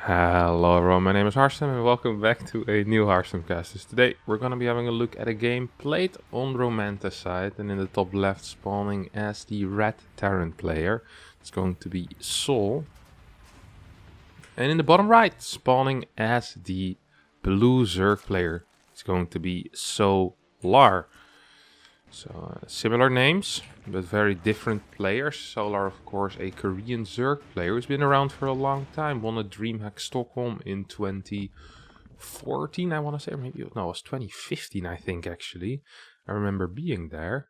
Hello everyone, my name is Harstem and welcome back to a new HarstemCasts. Today we're going to be having a look at a game played on Romanticide, and in the top left spawning as the red Terran player, it's going to be SouL. And in the bottom right spawning as the blue Zerg player, it's going to be SouL. So similar names, but very different players. SouL, of course, a Korean Zerg player who's been around for a long time. Won a DreamHack Stockholm in 2014, I want to say, or maybe no, it was 2015, I think actually. I remember being there,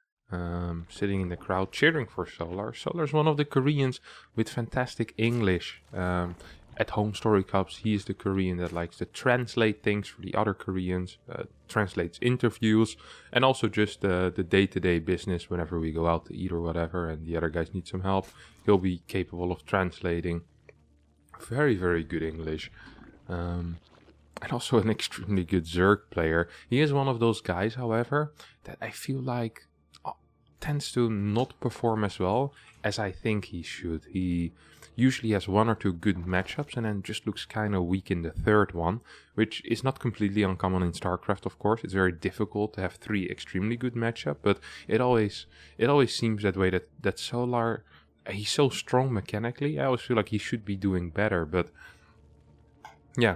sitting in the crowd cheering for SouL. SouL is one of the Koreans with fantastic English. At home story cups, he is the Korean that likes to translate things for the other Koreans, translates interviews, and also just the day-to-day business whenever we go out to eat or whatever, and the other guys need some help. He'll be capable of translating. Very, very good English. And also an extremely good Zerg player. He is one of those guys, however, that I feel like tends to not perform as well as I think he should. He usually has one or two good matchups and then just looks kind of weak in the third one, which is not completely uncommon in StarCraft, of course. It's very difficult to have three extremely good matchups, but it always seems that way, that SouL, he's so strong mechanically. I always feel like he should be doing better, but yeah,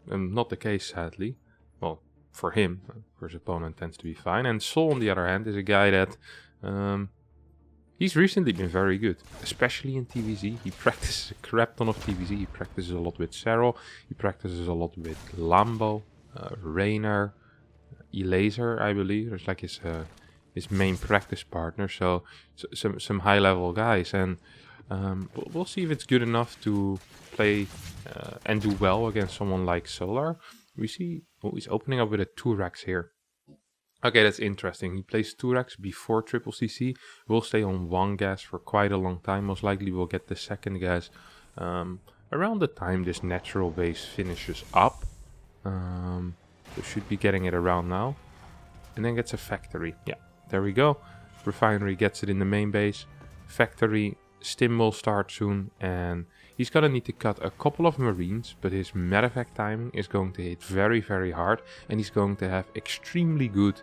not the case, sadly. Well, for him, for his opponent tends to be fine. And SouL, on the other hand, is a guy that he's recently been very good, especially in TVZ. He practices a crap ton of TVZ. He practices a lot with SouL. He practices a lot with Lambo, Rainer, Elaser, I believe. There's like his main practice partner. So some high level guys, and we'll see if it's good enough to play and do well against someone like SouL. We see he's opening up with a 2-Rax here. Okay, that's interesting. He plays 2-Rax before triple CC. We'll stay on 1 gas for quite a long time. Most likely we'll get the 2nd gas around the time this natural base finishes up. We should be getting it around now. And then gets a factory. Yeah, there we go. Refinery gets it in the main base. Factory, stim will start soon. And he's gonna need to cut a couple of Marines, but his medevac timing is going to hit very, very hard. And he's going to have extremely good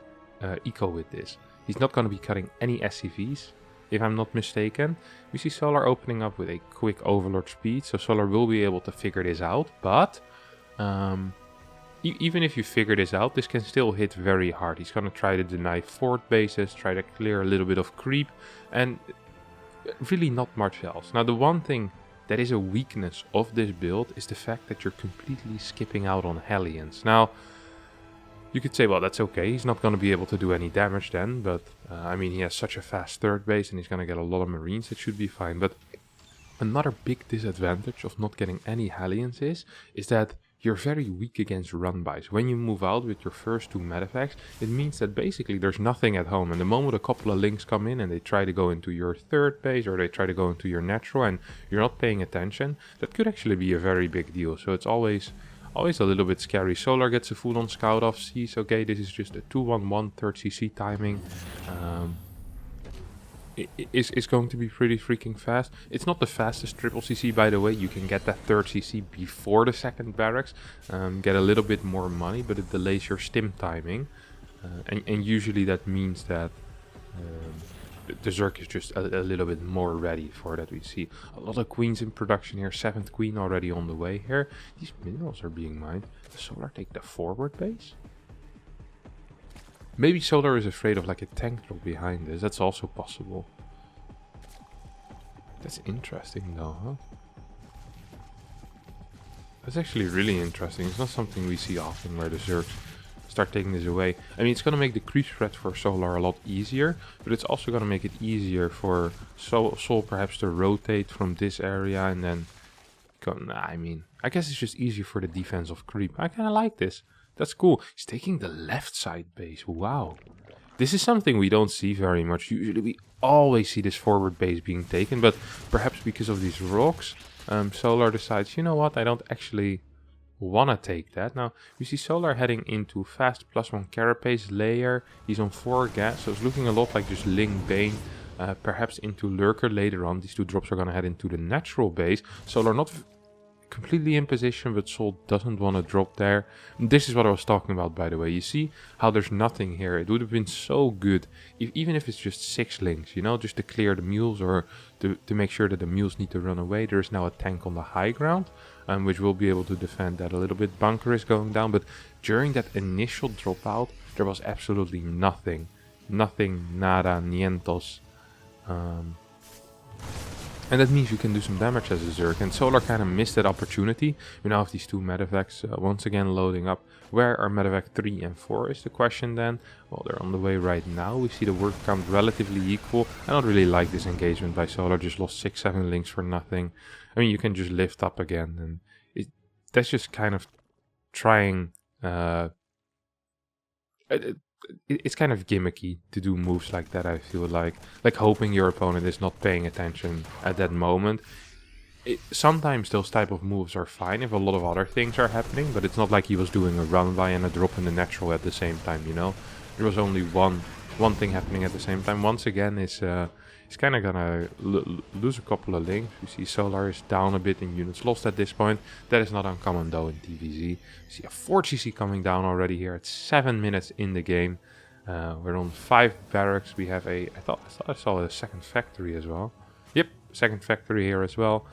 eco with this. He's not going to be cutting any SCVs, if I'm not mistaken. We see SouL opening up with a quick overlord speed, so SouL will be able to figure this out, but even if you figure this out, this can still hit very hard. He's going to try to deny fort bases, try to clear a little bit of creep, and really not much else. Now, the one thing that is a weakness of this build is the fact that you're completely skipping out on Hellions. Now, you could say, well, that's okay, he's not going to be able to do any damage then, but I mean, he has such a fast third base and he's going to get a lot of Marines, it should be fine. But another big disadvantage of not getting any Hellions is that you're very weak against run-bys. When you move out with your first 2 medevacs, it means that basically there's nothing at home, and the moment a couple of links come in and they try to go into your third base or they try to go into your natural and you're not paying attention, that could actually be a very big deal. So it's always a little bit scary. SouL gets a full on scout off, sees, okay, this is just a 2-1-1 3rd CC timing. It's going to be pretty freaking fast. It's not the fastest triple CC, by the way. You can get that 3rd CC before the 2nd barracks, get a little bit more money, but it delays your stim timing. And usually that means that the Zerg is just a little bit more ready for that. We see a lot of queens in production here. 7th queen already on the way here. These minerals are being mined. Does SouL take the forward base? Maybe SouL is afraid of like a tank drop behind this. That's also possible. That's interesting though, huh? That's actually really interesting. It's not something we see often where the Zergs start taking this away. I mean, it's going to make the creep spread for SouL a lot easier, but it's also going to make it easier for SouL perhaps to rotate from this area and then go. I mean, I guess it's just easier for the defense of creep. I kind of like this. That's cool. He's taking the left side base. Wow. This is something we don't see very much. Usually we always see this forward base being taken, but perhaps because of these rocks, SouL decides, you know what, I don't actually want to take that. Now, we see SouL heading into fast +1 carapace layer. He's on 4 gas, so it's looking a lot like just Ling Bane, perhaps into Lurker later on. These 2 drops are going to head into the natural base. SouL not completely in position, but SouL doesn't want to drop there. This is what I was talking about, by the way. You see how there's nothing here. It would have been so good, even if it's just 6 links, you know, just to clear the mules or to make sure that the mules need to run away. There's now a tank on the high ground, which will be able to defend that a little bit. Bunker is going down, but during that initial dropout, there was absolutely nothing. Nothing, nada, nientos. And that means you can do some damage as a Zerg. And SouL kind of missed that opportunity. We now have these 2 medevacs once again loading up. Where are medevac 3 and 4 is the question then? Well, they're on the way right now. We see the work count relatively equal. I don't really like this engagement by SouL. Just lost 6-7 links for nothing. I mean, you can just lift up again. And that's just kind of trying... it's kind of gimmicky to do moves like that, I feel like hoping your opponent is not paying attention at that moment. Sometimes those type of moves are fine if a lot of other things are happening, but it's not like he was doing a run by and a drop in the natural at the same time, you know. There was only one thing happening at the same time. Once again, he's kind of gonna lose a couple of links. You see SouL is down a bit in units lost at this point. That is not uncommon though in TVZ. You see a 4 GC coming down already here at 7 minutes in the game. We're on 5 barracks. We have I thought I saw a second factory as well. Yep, second factory here as well.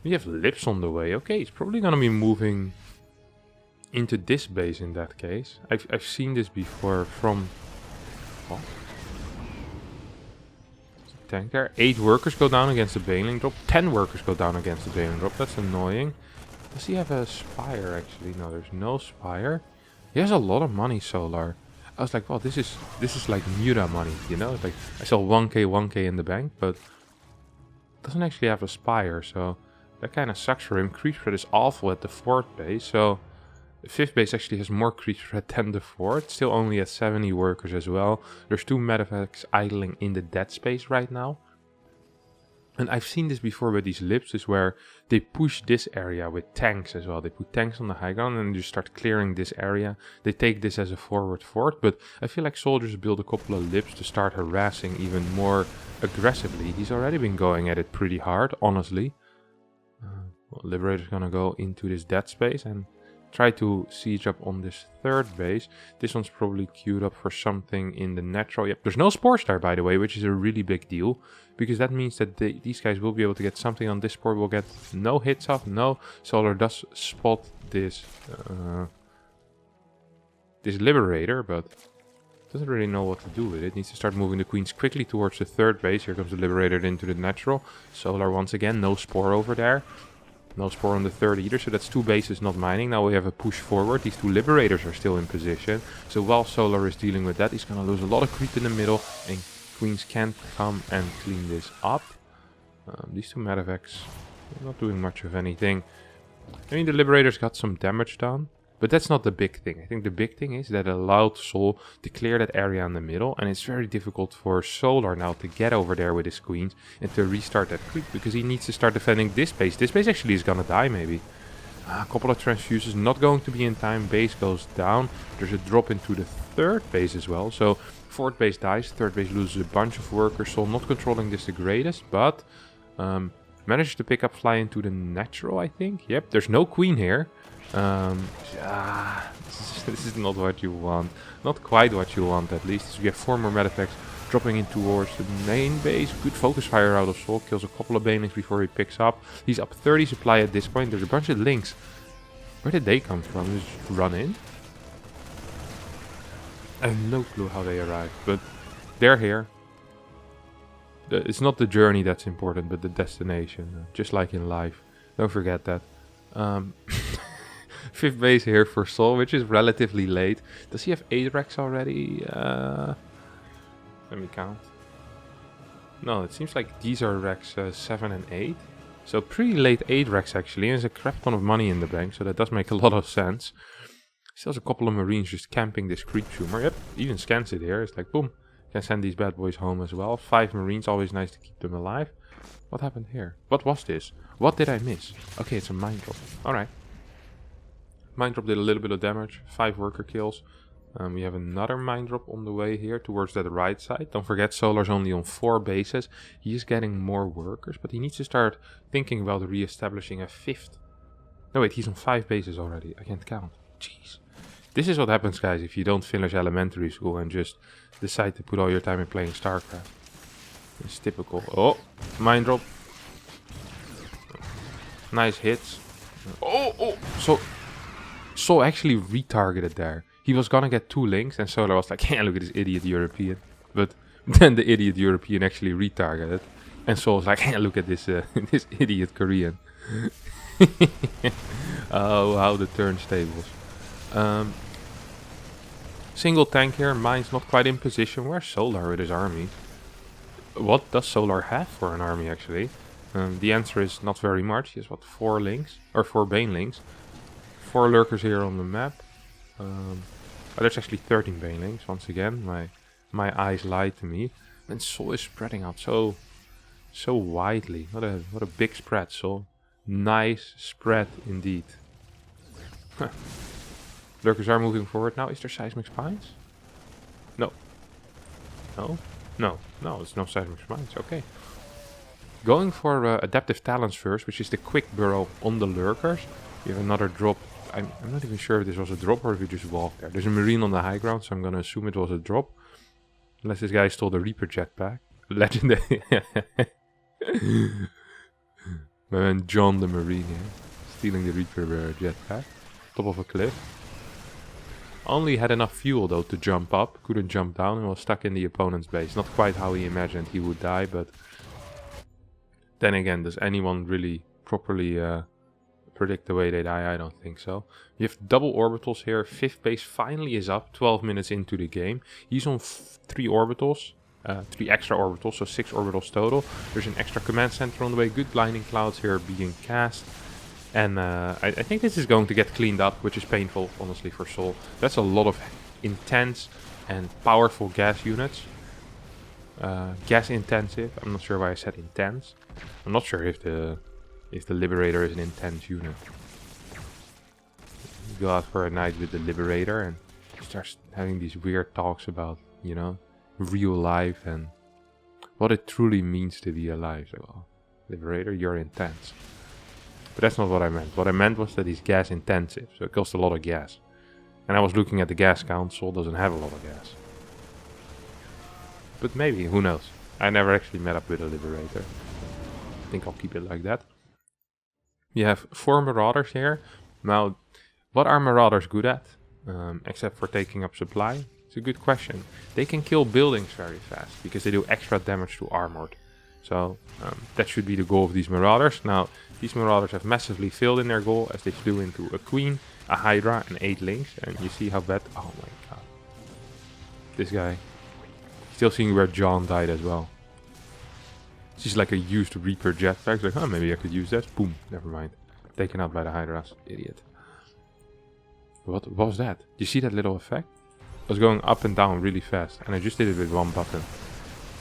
We have lips on the way. Okay, he's probably gonna be moving into this base in that case. I've seen this before from... Oh. Tank there. 8 workers go down against the Baneling drop. 10 workers go down against the Baneling drop. That's annoying. Does he have a Spire actually? No, there's no Spire. He has a lot of money, SouL. I was like, well, this is like Mura money, you know? It's like I saw 1k in the bank, but doesn't actually have a Spire, so that kind of sucks for him. Creep spread is awful at the 4th base, so the 5th base actually has more creep spread than the 4th. Still only at 70 workers as well. There's 2 medevacs idling in the dead space right now. And I've seen this before with these lips, is where they push this area with tanks as well. They put tanks on the high ground and just start clearing this area. They take this as a forward fort, but I feel like soldiers build a couple of lips to start harassing even more aggressively. He's already been going at it pretty hard, honestly. Well, Liberator's gonna go into this dead space and try to siege up on this 3rd base. This one's probably queued up for something in the natural. Yep, there's no Spore Star, by the way, which is a really big deal, because that means that these guys will be able to get something on this Spore. We'll get no hits off. No, SouL does spot this this Liberator, but doesn't really know what to do with it. Needs to start moving the Queens quickly towards the 3rd base. Here comes the Liberator into the natural. SouL once again, no Spore over there. No Spore on the 3rd either, so that's 2 bases not mining. Now we have a push forward. These 2 Liberators are still in position. So while SouL is dealing with that, he's going to lose a lot of creep in the middle. And Queens can't come and clean this up. These 2 medevacs not doing much of anything. I mean, the Liberators got some damage done. But that's not the big thing. I think the big thing is that it allowed SouL to clear that area in the middle. And it's very difficult for SouL now to get over there with his Queens and to restart that creep, because he needs to start defending this base. This base actually is gonna die maybe. A couple of transfuses not going to be in time. Base goes down. There's a drop into the 3rd base as well. So 4th base dies. 3rd base loses a bunch of workers. SouL not controlling this the greatest, but managed to pick up fly into the natural, I think. Yep, there's no Queen here. This is not what you want. Not quite what you want, at least. So we have 4 more medeffects dropping in towards the main base. Good focus fire out of SouL. Kills a couple of banelings before he picks up. He's up 30 supply at this point. There's a bunch of links. Where did they come from? Just run in? I have no clue how they arrived, but they're here. It's not the journey that's important, but the destination. Just like in life. Don't forget that. 5th base here for SouL, which is relatively late. Does he have 8 racks already? Let me count. No, it seems like these are racks 7 and 8. So pretty late 8 racks actually. And there's a crap ton of money in the bank, so that does make a lot of sense. Still has a couple of Marines just camping this creep tumor. Yep, even scans it here. It's like, boom. Can send these bad boys home as well. 5 Marines, always nice to keep them alive. What happened here? What was this? What did I miss? Okay, it's a mine drop. Alright. Mine drop did a little bit of damage. 5 worker kills. We have another mine drop on the way here towards that right side. Don't forget, SouL's only on 4 bases. He is getting more workers, but he needs to start thinking about re-establishing a 5th No, wait, he's on 5 bases already. I can't count. Jeez. This is what happens, guys, if you don't finish elementary school and just decide to put all your time in playing StarCraft. It's typical. Oh, mine drop. Nice hits. Oh. SouL actually retargeted there. He was gonna get 2 links, and SouL was like, yeah, look at this idiot European. But then the idiot European actually retargeted. And SouL was like, yeah, look at this this idiot Korean. Oh, how the turntables. Single tank here. Mine's not quite in position. Where's Solar with his army? What does Solar have for an army, actually? The answer is not very much. He has, what, 4 links? Or 4 banelings. 4 lurkers here on the map. Oh, there's actually 13 banelings. Once again, my eyes lied to me. And SouL is spreading out so widely. What a big spread, SouL. Nice spread indeed. Lurkers are moving forward now. Is there seismic spines? No. No, it's no seismic spines. Okay. Going for adaptive talents first, which is the quick burrow on the lurkers. We have another drop. I'm not even sure if this was a drop or if we just walked there. There's a marine on the high ground, so I'm gonna assume it was a drop. Unless this guy stole the Reaper jetpack. Legendary. My man John the Marine here. Stealing the Reaper jetpack. Top of a cliff. Only had enough fuel though to jump up. Couldn't jump down and was stuck in the opponent's base. Not quite how he imagined he would die, but... Then again, does anyone really properly predict the way they die? I don't think so. You have double orbitals here. 5th base finally is up. 12 minutes into the game. He's on 3 orbitals. 3 extra orbitals, so 6 orbitals total. There's an extra command center on the way. Good blinding clouds here being cast. And I think this is going to get cleaned up, which is painful, honestly, for SouL. That's a lot of intense and powerful gas units. Gas intensive. I'm not sure why I said intense. I'm not sure if the Liberator is an intense unit. You go out for a night with the Liberator and starts having these weird talks about, you know, real life and what it truly means to be alive. So, well, Liberator, you're intense. But that's not what I meant. What I meant was that he's gas intensive, so it costs a lot of gas. And I was looking at the gas count. SouL doesn't have a lot of gas. But maybe, who knows? I never actually met up with a Liberator. I think I'll keep it like that. You have 4 Marauders here. Now, what are Marauders good at? Except for taking up supply? It's a good question. They can kill buildings very fast, because they do extra damage to armored. So, that should be the goal of these Marauders. Now, these Marauders have massively failed in their goal, as they flew into a Queen, a Hydra, and 8 links. And you see how bad... Oh my god. This guy. Still seeing where John died as well. This is like a used Reaper jetpack. Like, oh, maybe I could use that. Boom. Never mind. Taken out by the Hydras. Idiot. What was that? Did you see that little effect? I was going up and down really fast. And I just did it with 1 button.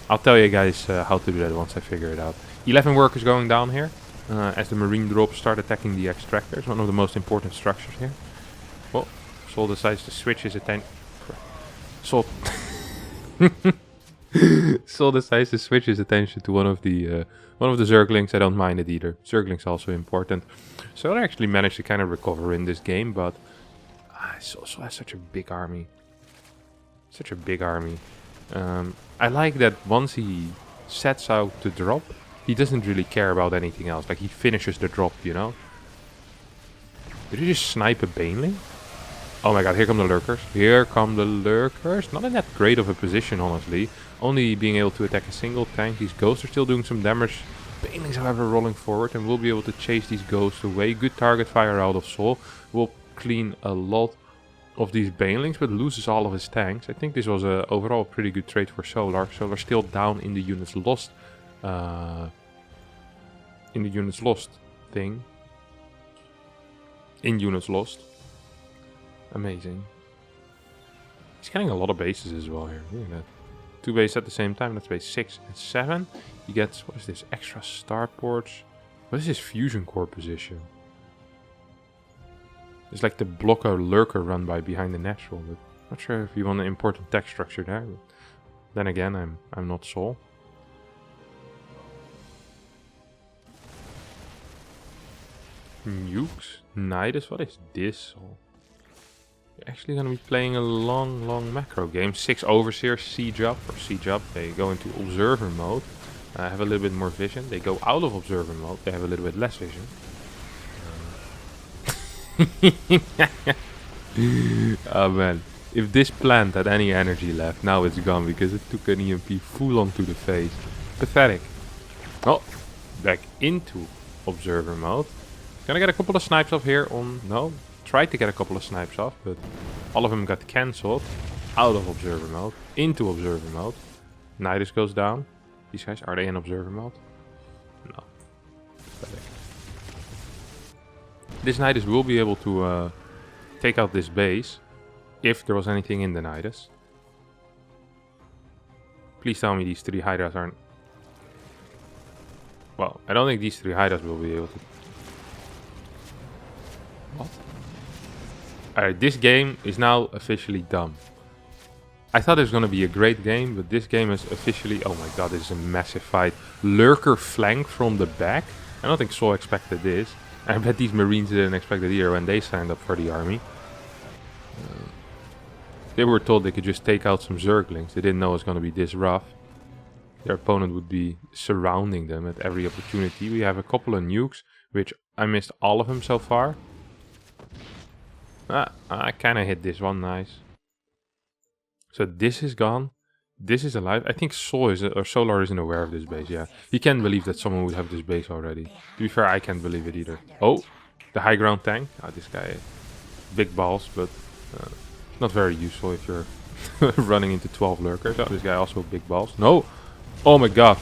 I'll tell you guys how to do that once I figure it out. 11 workers going down here. As the marine drops start attacking the extractors. One of the most important structures here. Well, SouL decides to switch his attention. SouL... SouL decides to switch his attention to one of the Zerglings. I don't mind it either. Zerglings also important. So I actually managed to kind of recover in this game, but SouL has such a big army. Such a big army. I like that once he sets out to drop, he doesn't really care about anything else. Like, he finishes the drop, you know? Did he just snipe a Baneling? Oh my god, here come the lurkers. Here come the lurkers. Not in that great of a position, honestly. Only being able to attack a single tank. These ghosts are still doing some damage. Banelings, however, rolling forward, and we'll be able to chase these ghosts away. Good target fire out of SouL. We'll clean a lot of these Banelings, but loses all of his tanks. I think this was overall a pretty good trade for Solar. Solar still down in the units lost. In units lost. Amazing. He's getting a lot of bases as well here. Look at that. 2 bases at the same time. That's base 6 and 7. He gets, what is this? Extra starports. What is his fusion core position? It's like the blocker lurker run by behind the natural. But not sure if you want an important tech structure there. But then again, I'm not SouL. Nukes. Nidus. What is this? You're actually going to be playing a long macro game. 6 overseers, siege up. They go into observer mode. Have a little bit more vision. They go out of observer mode. They have a little bit less vision. Oh man. If this plant had any energy left, now it's gone because it took an EMP full on to the face. Pathetic. Oh, back into observer mode. Gonna get a couple of snipes off here on... No, tried to get a couple of snipes off, but all of them got cancelled. Out of observer mode, into observer mode. Nidus goes down. These guys, are they in observer mode? No. Pathetic. This Nidus will be able to take out this base. If there was anything in the Nidus. Please tell me these 3 Hydras aren't... Well, I don't think these 3 Hydras will be able to... What? Alright, this game is now officially done. I thought it was going to be a great game, but this game is officially... Oh my god, this is a massive fight. Lurker flank from the back. I don't think SouL expected this. I bet these Marines didn't expect it either when they signed up for the army. They were told they could just take out some Zerglings. They didn't know it was going to be this rough. Their opponent would be surrounding them at every opportunity. We have a couple of nukes, which I missed all of them so far. I kind of hit this one, nice. So this is gone. This is alive. I think SouL is, or Solar isn't aware of this base, yeah. He can't believe that someone would have this base already. To be fair, I can't believe it either. Oh, the high ground tank. This guy, big balls, but not very useful if you're running into 12 lurkers. Oh, this guy also big balls. No! Oh my god!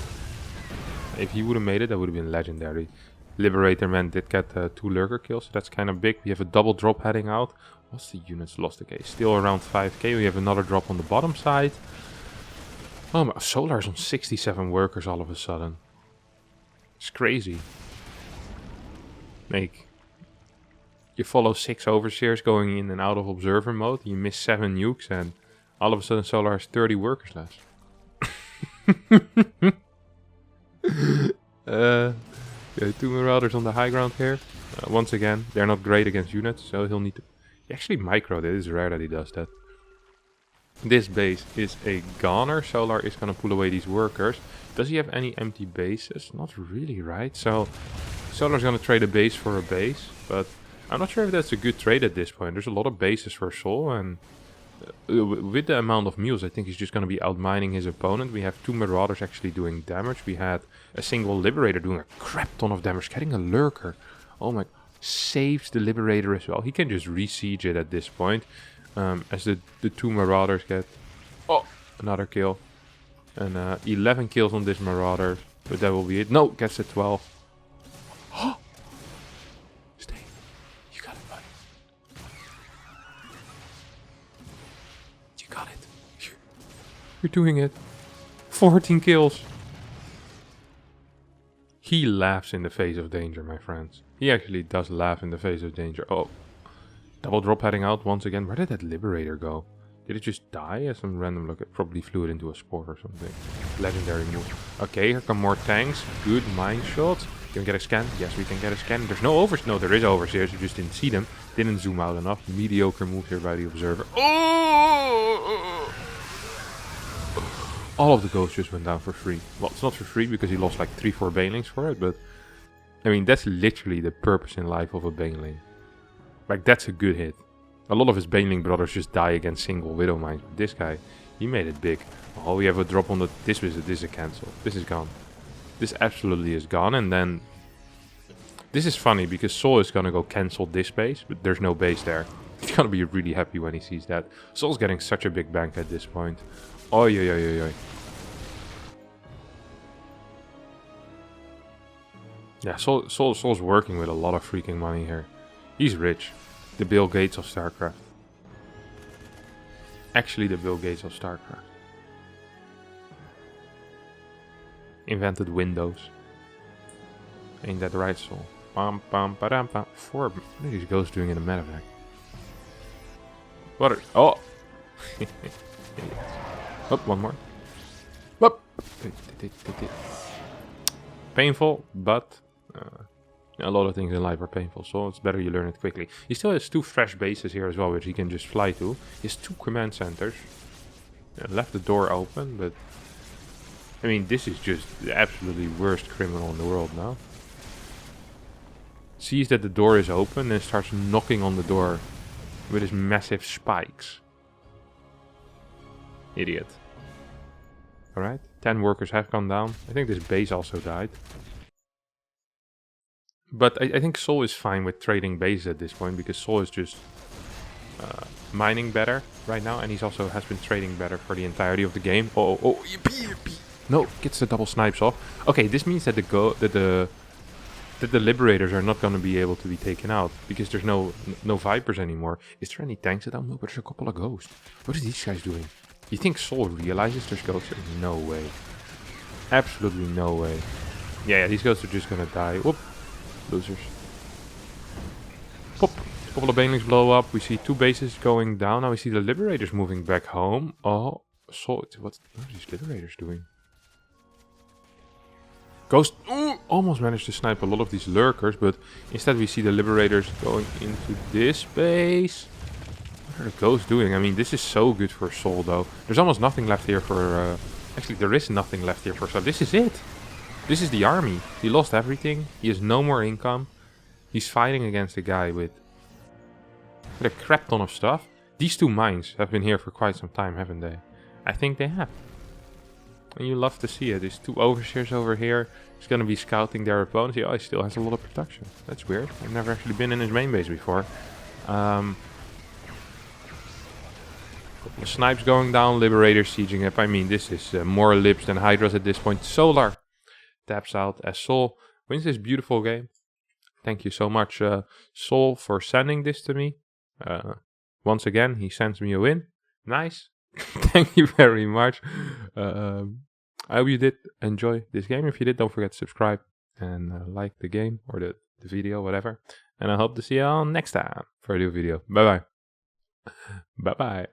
If he would have made it, that would have been legendary. Liberator man did get 2 lurker kills, so that's kind of big. We have a double drop heading out. What's the units lost? Okay, still around 5k. We have another drop on the bottom side. Oh my, Solar's on 67 workers all of a sudden. It's crazy. Like, you follow 6 overseers going in and out of observer mode. You miss 7 nukes and all of a sudden Solar has 30 workers less. Yeah, 2 Marauders on the high ground here. Once again, they're not great against units, so he'll need to... He actually microed it. It's rare that he does that. This base is a goner. Solar is going to pull away these workers. Does he have any empty bases? Not really, right? So Solar's going to trade a base for a base, but I'm not sure if that's a good trade at this point. There's a lot of bases for SouL, and with the amount of mules, I think he's just going to be outmining his opponent. We have 2 Marauders actually doing damage. We had a single Liberator doing a crap ton of damage, getting a Lurker. Oh my... Saves the Liberator as well. He can just re-siege it at this point. As the 2 Marauders get... Oh! Another kill. And 11 kills on this Marauder. But that will be it. No! Gets it 12. Oh! Stay. You got it, buddy. You got it. You're doing it. 14 kills. He laughs in the face of danger, my friends. He actually does laugh in the face of danger. Oh. Double drop heading out once again. Where did that Liberator go? Did it just die as some random look? It probably flew it into a sport or something. Legendary move. Okay, here come more tanks. Good mine shots. Can we get a scan? Yes, we can get a scan. There's no overs. No, there is overseers. You just didn't see them. Didn't zoom out enough. Mediocre move here by the observer. Oh! All of the ghosts just went down for free. Well, it's not for free because he lost like 3-4 banelings for it, but I mean, that's literally the purpose in life of a baneling. Like, that's a good hit. A lot of his baneling brothers just die against single widow mines, but this guy, he made it big. Oh, we have a drop on the... This is a cancel. This is gone. This absolutely is gone, and then... This is funny, because SouL is gonna go cancel this base, but there's no base there. He's gonna be really happy when he sees that. SouL's getting such a big bank at this point. Oi, oi, oi, oi, oi. Yeah, SouL's working with a lot of freaking money here. He's rich. The Bill Gates of StarCraft. Actually, the Bill Gates of StarCraft. Invented Windows. Ain't that right, SouL? Pam pam padam pam. What are these ghosts doing in the medevac? What are... Oh! Oh, one more. Whoop. Painful, but A lot of things in life are painful, so it's better you learn it quickly. He still has 2 fresh bases here as well, which he can just fly to. He has 2 command centers. Left the door open, but... I mean, this is just the absolutely worst criminal in the world now. Sees that the door is open and starts knocking on the door with his massive spikes. Idiot. Alright, 10 workers have gone down. I think this base also died. But I think SouL is fine with trading bases at this point, because SouL is just mining better right now, and he's also has been trading better for the entirety of the game. Oh, yippee. No, gets the double snipes off. Okay, this means that the liberators are not going to be able to be taken out, because there's no Vipers anymore. Is there any tanks at them? No, but there's a couple of ghosts. What are these guys doing? You think SouL realizes there's ghosts? No way. Absolutely no way. Yeah, these ghosts are just going to die. Whoop. Losers. Pop. A couple of banelings blow up. We see 2 bases going down. Now we see the liberators moving back home. Oh, SouL. What are these liberators doing? Ghost almost managed to snipe a lot of these lurkers, but instead we see the liberators going into this base. What are the ghosts doing? I mean, this is so good for SouL, though. There's almost nothing left here for... actually, there is nothing left here for SouL. This is it. This is the army. He lost everything. He has no more income. He's fighting against a guy with a crap ton of stuff. These 2 mines have been here for quite some time, haven't they? I think they have. And you love to see it. There's 2 overseers over here. He's going to be scouting their opponents. Oh, he still has a lot of production. That's weird. I've never actually been in his main base before. Couple of snipes going down. Liberators sieging up. I mean, this is more libs than Hydras at this point. Solar taps out as SouL wins this beautiful game. Thank you so much, SouL, for sending this to me. Once again, he sends me a win. Nice. Thank you very much. I hope you did enjoy this game. If you did, don't forget to subscribe and like the game or the video, whatever. And I hope to see you all next time for a new video. Bye-bye. Bye-bye.